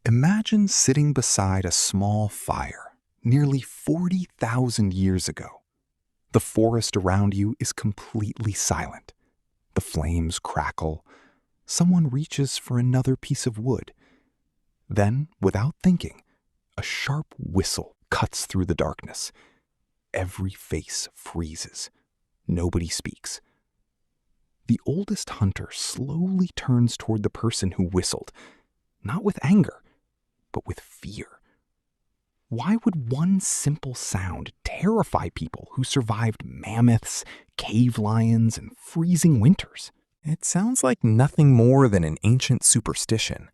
Imagine sitting beside a small fire nearly 40,000 years ago. The forest around you is completely silent. The flames crackle. Someone reaches for another piece of wood. Then, without thinking, a sharp whistle cuts through the darkness. Every face freezes. Nobody speaks. The oldest hunter slowly turns toward the person who whistled, not with anger, but with fear. Why would one simple sound terrify people who survived mammoths, cave lions, and freezing winters? It sounds like nothing more than an ancient superstition.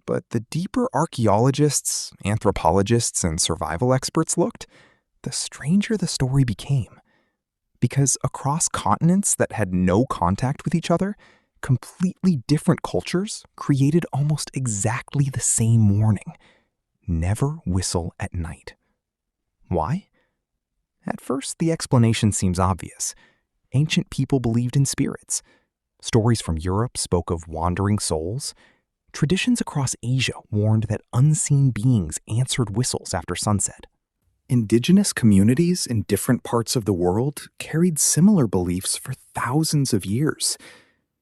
But the deeper archaeologists, anthropologists, and survival experts looked, the stranger the story became. Because across continents that had no contact with each other, completely different cultures created almost exactly the same warning: never whistle at night. Why? At first, the explanation seems obvious. Ancient people believed in spirits. Stories from Europe spoke of wandering souls. Traditions across Asia warned that unseen beings answered whistles after sunset. Indigenous communities in different parts of the world carried similar beliefs for thousands of years.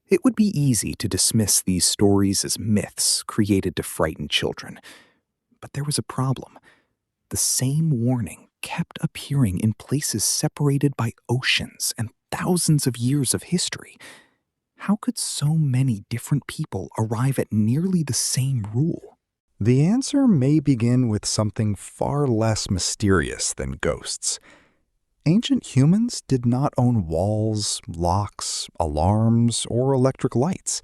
It would be easy to dismiss these stories as myths created to frighten children. But there was a problem. The same warning kept appearing in places separated by oceans and thousands of years of history. How could so many different people arrive at nearly the same rule? The answer may begin with something far less mysterious than ghosts. Ancient humans did not own walls, locks, alarms, or electric lights.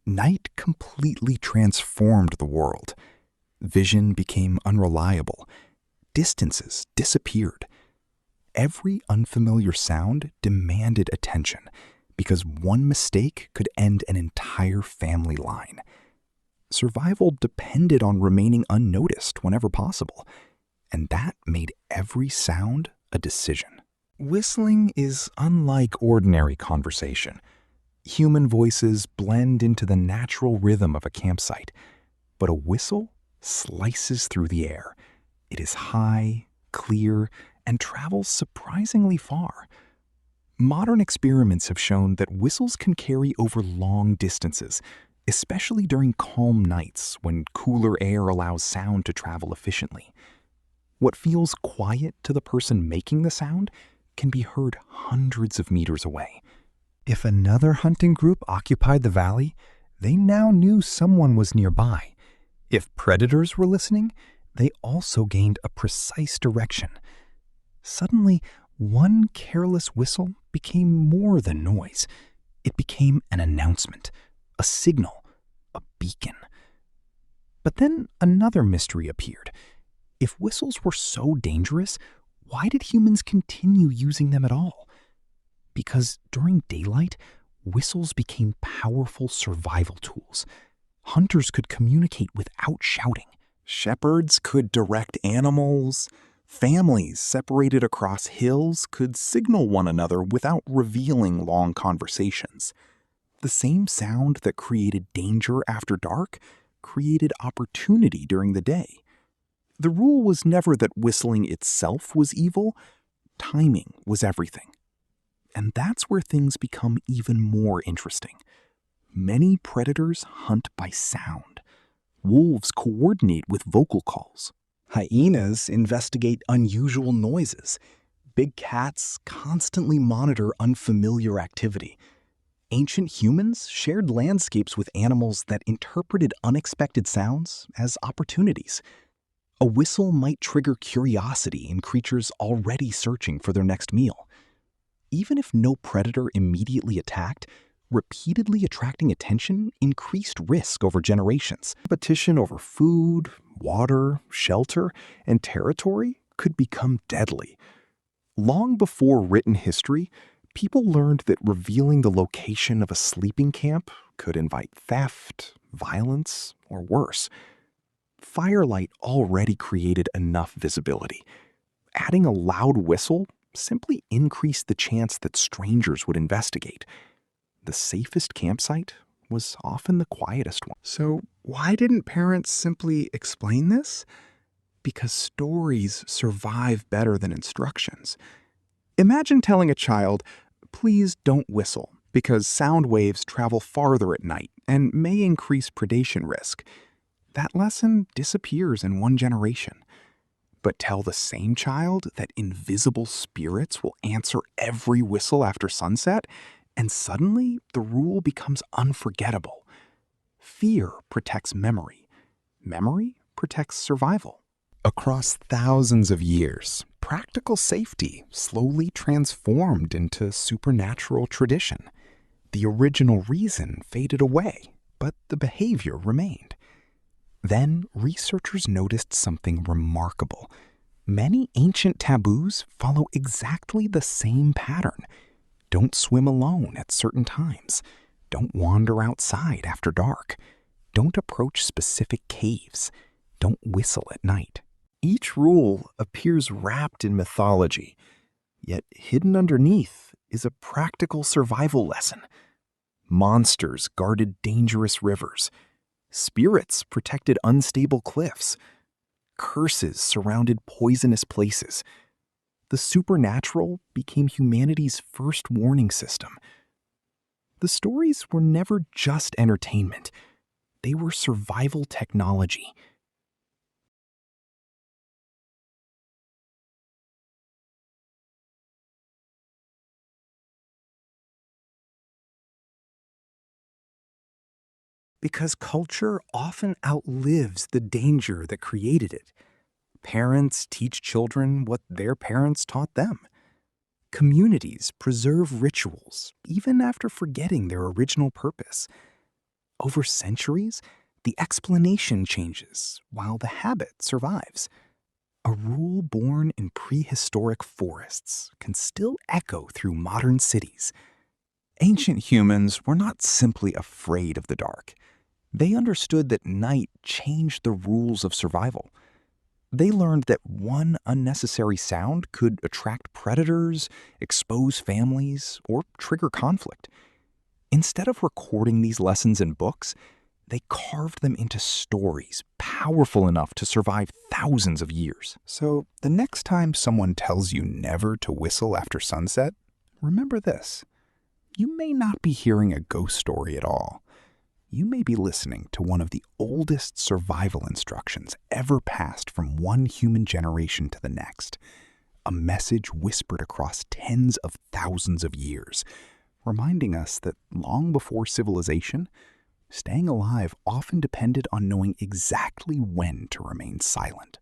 Night completely transformed the world. Vision became unreliable. Distances disappeared. Every unfamiliar sound demanded attention, because one mistake could end an entire family line. Survival depended on remaining unnoticed whenever possible, and that made every sound a decision. Whistling is unlike ordinary conversation. Human voices blend into the natural rhythm of a campsite, but a whistle slices through the air. It is high, clear, and travels surprisingly far. Modern experiments have shown that whistles can carry over long distances, especially during calm nights when cooler air allows sound to travel efficiently. What feels quiet to the person making the sound can be heard hundreds of meters away. If another hunting group occupied the valley, they now knew someone was nearby. If predators were listening, they also gained a precise direction. Suddenly, one careless whistle became more than noise. It became an announcement, a signal, a beacon. But then another mystery appeared. If whistles were so dangerous, why did humans continue using them at all? Because during daylight, whistles became powerful survival tools. Hunters could communicate without shouting. Shepherds could direct animals. Families separated across hills could signal one another without revealing long conversations. The same sound that created danger after dark created opportunity during the day. The rule was never that whistling itself was evil. Timing was everything. And that's where things become even more interesting. Many predators hunt by sound. Wolves coordinate with vocal calls. Hyenas investigate unusual noises. Big cats constantly monitor unfamiliar activity. Ancient humans shared landscapes with animals that interpreted unexpected sounds as opportunities. A whistle might trigger curiosity in creatures already searching for their next meal. Even if no predator immediately attacked, repeatedly attracting attention increased risk over generations. Competition over food, water, shelter, and territory could become deadly. Long before written history, people learned that revealing the location of a sleeping camp could invite theft, violence, or worse. Firelight already created enough visibility. Adding a loud whistle simply increased the chance that strangers would investigate. The safest campsite was often the quietest one. So why didn't parents simply explain this? Because stories survive better than instructions. Imagine telling a child, please don't whistle, because sound waves travel farther at night and may increase predation risk. That lesson disappears in one generation. But tell the same child that invisible spirits will answer every whistle after sunset, and suddenly the rule becomes unforgettable. Fear protects memory. Memory protects survival. Across thousands of years, practical safety slowly transformed into supernatural tradition. The original reason faded away, but the behavior remained. Then researchers noticed something remarkable. Many ancient taboos follow exactly the same pattern. Don't swim alone at certain times. Don't wander outside after dark. Don't approach specific caves. Don't whistle at night. Each rule appears wrapped in mythology, yet hidden underneath is a practical survival lesson. Monsters guarded dangerous rivers. Spirits protected unstable cliffs. Curses surrounded poisonous places. The supernatural became humanity's first warning system. The stories were never just entertainment. They were survival technology. Because culture often outlives the danger that created it. Parents teach children what their parents taught them. Communities preserve rituals even after forgetting their original purpose. Over centuries, the explanation changes while the habit survives. A rule born in prehistoric forests can still echo through modern cities. Ancient humans were not simply afraid of the dark. They understood that night changed the rules of survival. They learned that one unnecessary sound could attract predators, expose families, or trigger conflict. Instead of recording these lessons in books, they carved them into stories powerful enough to survive thousands of years. So the next time someone tells you never to whistle after sunset, remember this. You may not be hearing a ghost story at all. You may be listening to one of the oldest survival instructions ever passed from one human generation to the next. A message whispered across tens of thousands of years, reminding us that long before civilization, staying alive often depended on knowing exactly when to remain silent.